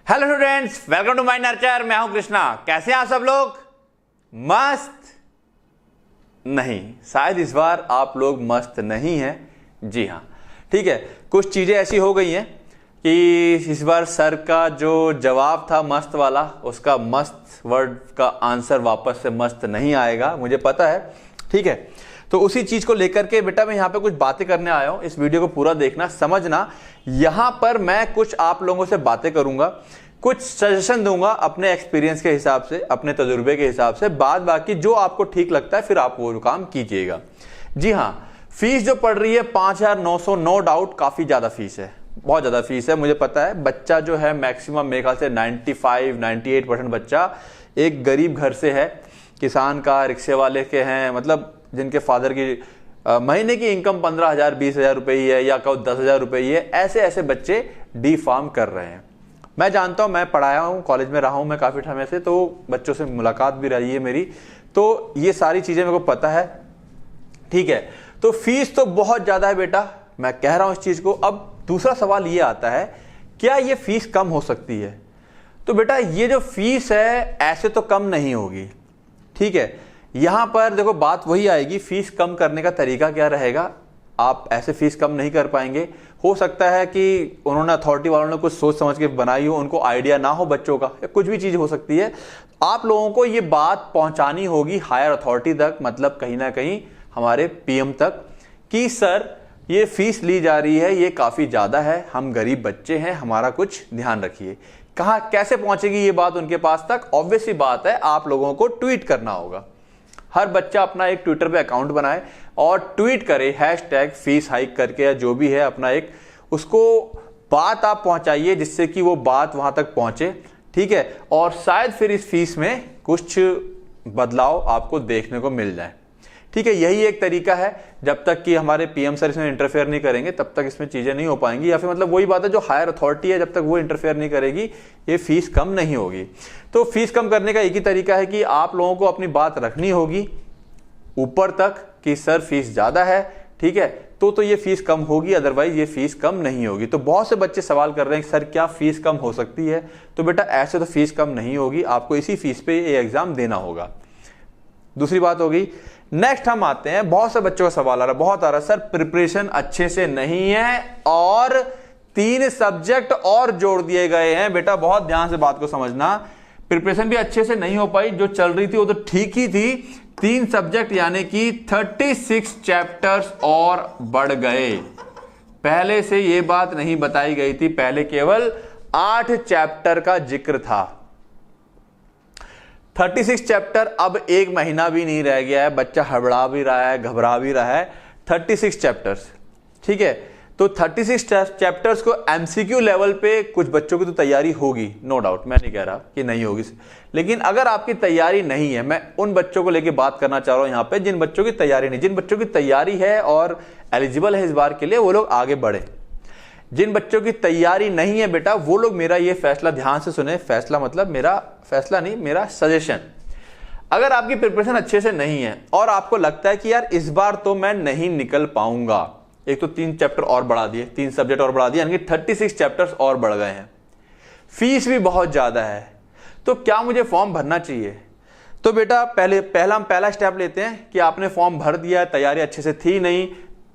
Hello students, welcome to my Nurture. मैं हूं कृष्णा। कैसे हैं आप सब लोग? मस्त? नहीं, शायद इस बार आप लोग मस्त नहीं हैं। जी हाँ, ठीक है। कुछ चीजें ऐसी हो गई हैं कि इस बार सर का जो जवाब था मस्त वाला, उसका मस्त वर्ड का आंसर वापस से मस्त नहीं आएगा, मुझे पता है। ठीक है, तो उसी चीज को लेकर के बेटा मैं यहाँ पे कुछ बातें करने आया हूं। इस वीडियो को पूरा देखना, समझना। यहां पर मैं कुछ आप लोगों से बातें करूंगा, कुछ सजेशन दूंगा अपने एक्सपीरियंस के हिसाब से, अपने तजुर्बे के हिसाब से। बाद बाकी जो आपको ठीक लगता है फिर आप वो काम कीजिएगा। जी हाँ, फीस जो पड़ रही है 5,900, नो डाउट काफी ज्यादा फीस है, बहुत ज्यादा फीस है, मुझे पता है। बच्चा जो है मैक्सिमम मेरे ख्याल से 95-98% बच्चा एक गरीब घर से है, किसान का, रिक्शे वाले के हैं, मतलब जिनके फादर की महीने की इनकम 15,000 20,000 रुपए ही है, या कहो 10,000 रुपए ही है। ऐसे ऐसे बच्चे डी फार्म कर रहे हैं। मैं जानता हूं, मैं पढ़ाया हूं, कॉलेज में रहा हूं मैं काफी समय से, तो बच्चों से मुलाकात भी रही है मेरी, तो ये सारी चीजें मेरे को पता है। ठीक है, तो फीस तो बहुत ज्यादा है बेटा, मैं कह रहा हूं इस चीज को। अब दूसरा सवाल ये आता है, क्या ये फीस कम हो सकती है? तो बेटा ये जो फीस है ऐसे तो कम नहीं होगी। ठीक है, यहां पर देखो बात वही आएगी, फीस कम करने का तरीका क्या रहेगा। आप ऐसे फीस कम नहीं कर पाएंगे। हो सकता है कि उन्होंने, अथॉरिटी वालों ने कुछ सोच समझ के बनाई हो, उनको आइडिया ना हो बच्चों का, या कुछ भी चीज हो सकती है। आप लोगों को ये बात पहुंचानी होगी हायर अथॉरिटी तक, मतलब कहीं ना कहीं हमारे पीएम तक, कि सर ये फीस ली जा रही है, ये काफी ज्यादा है, हम गरीब बच्चे हैं, हमारा कुछ ध्यान रखिए। कहां कैसे पहुंचेगी ये बात उनके पास तक? ऑब्वियस सी बात है, आप लोगों को ट्वीट करना होगा। हर बच्चा अपना एक ट्विटर पे अकाउंट बनाए और ट्वीट करे हैशटैग फीस हाइक करके, या जो भी है अपना एक, उसको बात आप पहुंचाइए जिससे कि वो बात वहां तक पहुंचे। ठीक है, और शायद फिर इस फीस में कुछ बदलाव आपको देखने को मिल जाए। ठीक है, यही एक तरीका है। जब तक कि हमारे पीएम सर इसमें इंटरफेयर नहीं करेंगे तब तक इसमें चीजें नहीं हो पाएंगी, या फिर मतलब वही बात है, जो हायर अथॉरिटी है जब तक वो इंटरफेयर नहीं करेगी ये फीस कम नहीं होगी। तो फीस कम करने का एक ही तरीका है कि आप लोगों को अपनी बात रखनी होगी ऊपर तक कि सर फीस ज्यादा है। ठीक है, तो ये फीस कम होगी, अदरवाइज ये फीस कम नहीं होगी। तो बहुत से बच्चे सवाल कर रहे हैं सर क्या फीस कम हो सकती है? तो बेटा ऐसे तो फीस कम नहीं होगी, आपको इसी फीस पे ये एग्जाम देना होगा। दूसरी बात होगी, नेक्स्ट हम आते हैं, बहुत से बच्चों का सवाल आ रहा है, बहुत आ रहा है, सर प्रिपरेशन अच्छे से नहीं है और 3 सब्जेक्ट और जोड़ दिए गए हैं। बेटा बहुत ध्यान से बात को समझना, प्रिपरेशन भी अच्छे से नहीं हो पाई, जो चल रही थी वो तो ठीक ही थी। 3 सब्जेक्ट यानी कि 36 चैप्टर्स और बढ़ गए। पहले से ये बात नहीं बताई गई थी, पहले केवल 8 चैप्टर का जिक्र था। 36 चैप्टर, अब 1 महीना भी नहीं रह गया है, बच्चा हड़बड़ा भी रहा है, घबरा भी रहा है। 36 चैप्टर्स, ठीक है, तो 36 चैप्टर्स को एमसीक्यू लेवल पे कुछ बच्चों की तो तैयारी होगी, नो डाउट, मैं नहीं कह रहा कि नहीं होगी, लेकिन अगर आपकी तैयारी नहीं है, मैं उन बच्चों को लेके बात करना चाह रहा हूं यहां पे जिन बच्चों की तैयारी नहीं। जिन बच्चों की तैयारी है और एलिजिबल है इस बार के लिए, वो लोग आगे बढ़े। जिन बच्चों की तैयारी नहीं है बेटा, वो लोग मेरा ये फैसला ध्यान से सुने। फैसला मतलब मेरा फैसला नहीं, मेरा सजेशन। अगर आपकी प्रिपरेशन अच्छे से नहीं है और आपको लगता है कि यार इस बार तो मैं नहीं निकल पाऊंगा, एक तो 3 चैप्टर और बढ़ा दिए, 3 सब्जेक्ट और बढ़ा दिए, यानी कि 36 चैप्टर्स और बढ़ गए हैं, फीस भी बहुत ज्यादा है, तो क्या मुझे फॉर्म भरना चाहिए? तो बेटा पहला स्टेप लेते हैं कि आपने फॉर्म भर दिया, तैयारी अच्छे से थी नहीं,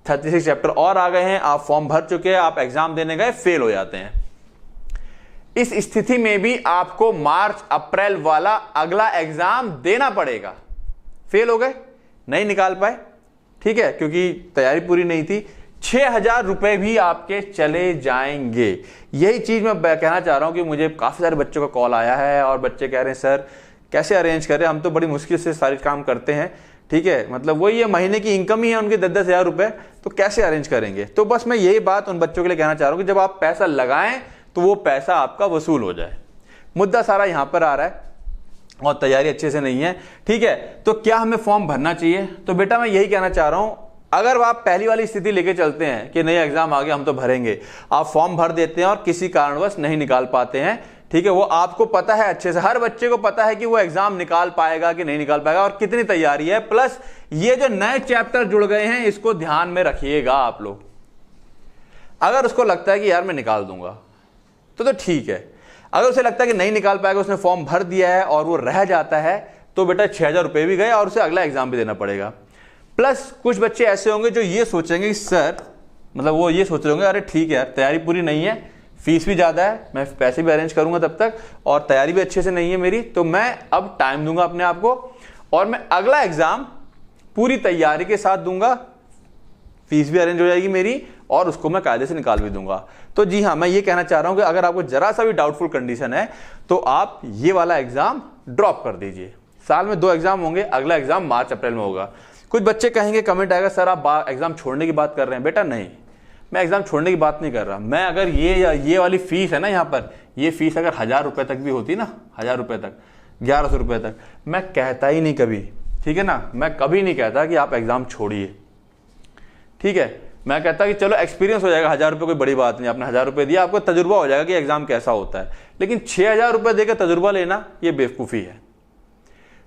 36 चैप्टर और आ गए हैं, आप फॉर्म भर चुके हैं, आप एग्जाम देने गए, फेल हो जाते हैं। इस स्थिति में भी आपको मार्च अप्रैल वाला अगला एग्जाम देना पड़ेगा। फेल हो गए, नहीं निकाल पाए, ठीक है, क्योंकि तैयारी पूरी नहीं थी, 6,000 रुपए भी आपके चले जाएंगे। यही चीज मैं कहना चाह रहा हूं कि मुझे काफी सारे बच्चों का कॉल आया है और बच्चे कह रहे हैं सर कैसे अरेंज करें, हम तो बड़ी मुश्किल से सारे काम करते हैं। ठीक है, मतलब वही है, महीने की इनकम ही है उनके 10-10 हजार रुपए, तो कैसे अरेंज करेंगे? तो बस मैं यही बात उन बच्चों के लिए कहना चाह रहा हूं कि जब आप पैसा लगाएं तो वो पैसा आपका वसूल हो जाए। मुद्दा सारा यहां पर आ रहा है और तैयारी अच्छे से नहीं है। ठीक है, तो क्या हमें फॉर्म भरना चाहिए? तो बेटा मैं यही कहना चाह रहा हूं, अगर आप पहली वाली स्थिति लेके चलते हैं कि नहीं एग्जाम आ गया हम तो भरेंगे, आप फॉर्म भर देते हैं और किसी कारणवश नहीं निकाल पाते हैं, ठीक है, वो आपको पता है अच्छे से, हर बच्चे को पता है कि वो एग्जाम निकाल पाएगा कि नहीं निकाल पाएगा और कितनी तैयारी है, प्लस ये जो नए चैप्टर जुड़ गए हैं इसको ध्यान में रखिएगा आप लोग। अगर उसको लगता है कि यार मैं निकाल दूंगा तो ठीक है, अगर उसे लगता है कि नहीं निकाल पाएगा, उसने फॉर्म भर दिया है और वो रह जाता है, तो बेटा 6,000 रुपये भी गए और उसे अगला एग्जाम भी देना पड़ेगा। प्लस कुछ बच्चे ऐसे होंगे जो ये सोचेंगे कि सर, मतलब वो ये सोच रहे होंगे अरे ठीक है यार, तैयारी पूरी नहीं है, फीस भी ज़्यादा है, मैं पैसे भी अरेंज करूंगा तब तक, और तैयारी भी अच्छे से नहीं है मेरी, तो मैं अब टाइम दूंगा अपने आप को और मैं अगला एग्जाम पूरी तैयारी के साथ दूंगा, फीस भी अरेंज हो जाएगी मेरी और उसको मैं कायदे से निकाल भी दूंगा। तो जी हाँ, मैं ये कहना चाह रहा हूं कि अगर आपको जरा सा भी डाउटफुल कंडीशन है तो आप ये वाला एग्जाम ड्रॉप कर दीजिए। साल में 2 एग्जाम होंगे, अगला एग्जाम मार्च अप्रैल में होगा। कुछ बच्चे कहेंगे, कमेंट आएगा, सर आप एग्जाम छोड़ने की बात कर रहे हैं। बेटा नहीं, मैं एग्जाम छोड़ने की बात नहीं कर रहा। मैं अगर ये वाली फीस है ना, यहाँ पर ये फीस अगर 1,000 रुपए तक भी होती ना, 1,000 रुपए तक, 1,100 रुपए तक, मैं कहता ही नहीं कभी, ठीक है ना, मैं कभी नहीं कहता कि आप एग्जाम छोड़िए, ठीक है। मैं कहता कि चलो एक्सपीरियंस हो जाएगा, 1,000 रुपये कोई बड़ी बात नहीं, आपने 1,000 रुपये दिया, आपको तजुर्बा हो जाएगा कि एग्जाम कैसा होता है। लेकिन 6,000 रुपये देकर तजुर्बा लेना ये बेवकूफ़ी है।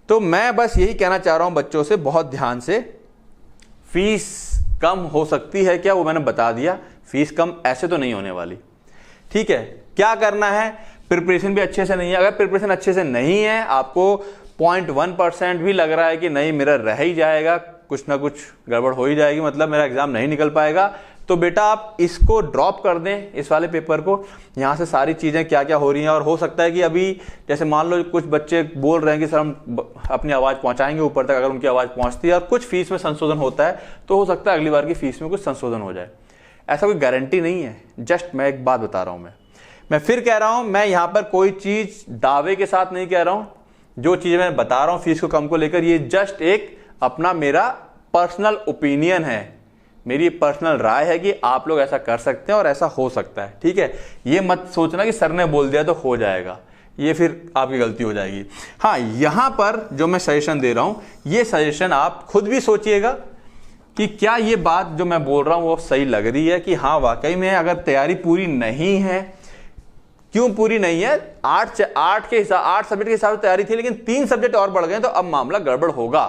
तो मैं बस यही कहना चाह रहा हूं बच्चों से, बहुत ध्यान से, फीस कम हो सकती है क्या, वो मैंने बता दिया, फीस कम ऐसे तो नहीं होने वाली, ठीक है। क्या करना है, प्रिपरेशन भी अच्छे से नहीं है। अगर प्रिपरेशन अच्छे से नहीं है, आपको 0.1% भी लग रहा है कि नहीं मेरा रह ही जाएगा, कुछ ना कुछ गड़बड़ हो ही जाएगी, मतलब मेरा एग्जाम नहीं निकल पाएगा, तो बेटा आप इसको ड्रॉप कर दें, इस वाले पेपर को। यहाँ से सारी चीज़ें क्या क्या हो रही हैं, और हो सकता है कि अभी जैसे मान लो कुछ बच्चे बोल रहे हैं कि सर हम अपनी आवाज़ पहुँचाएंगे ऊपर तक, अगर उनकी आवाज़ पहुँचती है और कुछ फीस में संशोधन होता है तो हो सकता है अगली बार की फीस में कुछ संशोधन हो जाए। ऐसा कोई गारंटी नहीं है, जस्ट मैं एक बात बता रहा हूँ। मैं फिर कह रहा हूँ, मैं यहाँ पर कोई चीज़ दावे के साथ नहीं कह रहा हूँ। जो चीज़ें मैं बता रहा हूँ फीस को कम को लेकर, ये जस्ट एक अपना मेरा पर्सनल ओपिनियन है, मेरी पर्सनल राय है कि आप लोग ऐसा कर सकते हैं और ऐसा हो सकता है, ठीक है। ये मत सोचना कि सर ने बोल दिया तो हो जाएगा, ये फिर आपकी गलती हो जाएगी। हाँ, यहाँ पर जो मैं सजेशन दे रहा हूँ, ये सजेशन आप खुद भी सोचिएगा कि क्या ये बात जो मैं बोल रहा हूँ वो सही लग रही है, कि हाँ वाकई में अगर तैयारी पूरी नहीं है, क्यों पूरी नहीं है, 8 सब्जेक्ट के हिसाब से तैयारी थी, लेकिन 3 सब्जेक्ट और बढ़ गए, तो अब मामला गड़बड़ होगा,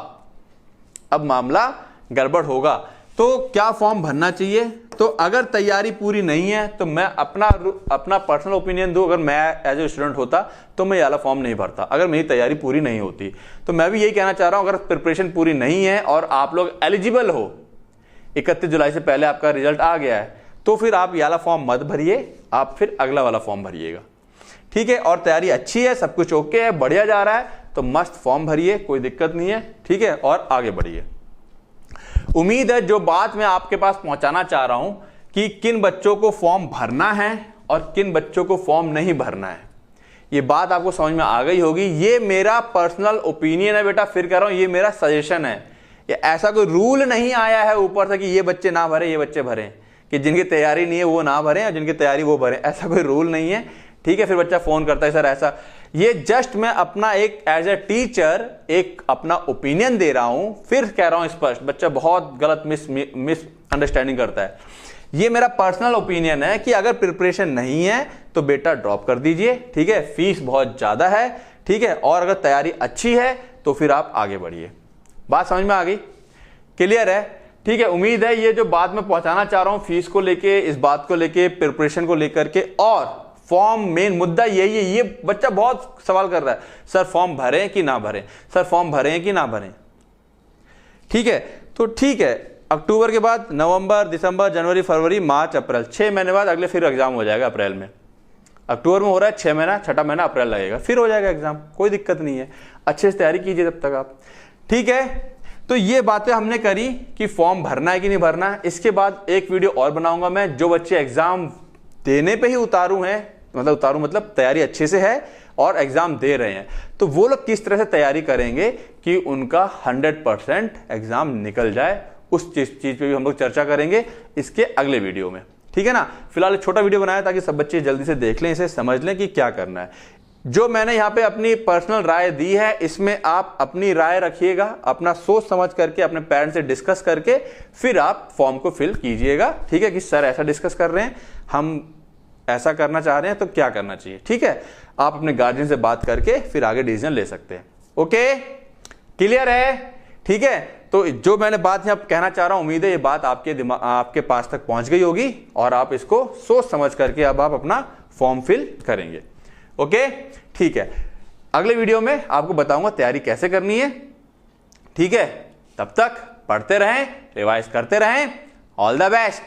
अब मामला गड़बड़ होगा। तो क्या फॉर्म भरना चाहिए? तो अगर तैयारी पूरी नहीं है तो मैं अपना पर्सनल ओपिनियन दूं, अगर मैं एज ए स्टूडेंट होता तो मैं ये वाला फॉर्म नहीं भरता, अगर मेरी तैयारी पूरी नहीं होती। तो मैं भी यही कहना चाह रहा हूं, अगर प्रिपरेशन पूरी नहीं है और आप लोग एलिजिबल हो, 31 जुलाई से पहले आपका रिजल्ट आ गया है, तो फिर आप ये वाला फॉर्म मत भरिए, आप फिर अगला वाला फॉर्म भरिएगा, ठीक है। और तैयारी अच्छी है, सब कुछ ओके है, बढ़िया जा रहा है, तो मस्त फॉर्म भरिए, कोई दिक्कत नहीं है, ठीक है, और आगे बढ़िए। उम्मीद है जो बात मैं आपके पास पहुंचाना चाह रहा हूं कि किन बच्चों को फॉर्म भरना है और किन बच्चों को फॉर्म नहीं भरना है, ये बात आपको समझ में आ गई होगी। ये मेरा पर्सनल ओपिनियन है बेटा, फिर कह रहा हूं ये मेरा सजेशन है, ये ऐसा कोई रूल नहीं आया है ऊपर से कि ये बच्चे ना भरे ये बच्चे भरें, कि जिनकी तैयारी नहीं है वो ना भरें और जिनकी तैयारी वो भरें, ऐसा कोई रूल नहीं है, ठीक है। फिर बच्चा फोन करता है सर ऐसा, ये जस्ट मैं अपना एक एज ए टीचर एक अपना ओपिनियन दे रहा हूं, फिर कह रहा हूं स्पष्ट, बच्चा बहुत गलत मिस अंडरस्टैंडिंग करता है। ये मेरा पर्सनल ओपिनियन है कि अगर प्रिपरेशन नहीं है तो बेटा ड्रॉप कर दीजिए, ठीक है, फीस बहुत ज्यादा है, ठीक है, और अगर तैयारी अच्छी है तो फिर आप आगे बढ़िए। बात समझ में आ गई, क्लियर है, ठीक है। उम्मीद है ये जो बात मैं पहुंचाना चाह रहा हूं फीस को लेके, इस बात को लेके, प्रिपरेशन को लेकर के, और फॉर्म मेन मुद्दा यही है। ये बच्चा बहुत सवाल कर रहा है, सर फॉर्म भरें कि ना भरें, सर फॉर्म भरें कि ना भरें, ठीक है। तो ठीक है, अक्टूबर के बाद नवंबर, दिसंबर, जनवरी, फरवरी, मार्च, अप्रैल, 6 महीने बाद अगले फिर एग्जाम हो जाएगा अप्रैल में। अक्टूबर में हो रहा है 6 महीना, छठा महीना अप्रैल लगेगा, फिर हो जाएगा एग्जाम, कोई दिक्कत नहीं है, अच्छे से तैयारी कीजिए तब तक आप, ठीक है। तो ये बातें हमने करी कि फॉर्म भरना है कि नहीं भरना है। इसके बाद एक वीडियो और बनाऊंगा मैं, जो बच्चे एग्जाम देने पे ही उतारू मतलब तैयारी अच्छे से है और एग्जाम दे रहे हैं, तो वो लोग किस तरह से तैयारी करेंगे कि उनका 100% एग्जाम निकल जाए, उस चीज पे भी हम लोग चर्चा करेंगे इसके अगले वीडियो में, ठीक है ना। फिलहाल एक छोटा वीडियो बनाया ताकि सब बच्चे जल्दी से देख लें, इसे समझ लें कि क्या करना है। जो मैंने यहाँ पे अपनी पर्सनल राय दी है, इसमें आप अपनी राय रखिएगा, अपना सोच समझ करके अपने पेरेंट्स से डिस्कस करके फिर आप फॉर्म को फिल कीजिएगा, ठीक है, कि सर ऐसा डिस्कस कर रहे हैं, हम ऐसा करना चाह रहे हैं, तो क्या करना चाहिए, ठीक है। आप अपने गार्जियन से बात करके फिर आगे डिसीजन ले सकते हैं। ओके, क्लियर है, ठीक है। तो जो मैंने बात यहाँ कहना चाह रहा हूं, उम्मीद है ये बात आपके पास तक पहुंच गई होगी और आप इसको सोच समझ करके अब आप अपना फॉर्म फिल करेंगे। ओके, ठीक है। अगले वीडियो में आपको बताऊंगा तैयारी कैसे करनी है, ठीक है। तब तक पढ़ते रहें, रिवाइज करते रहें। All the best.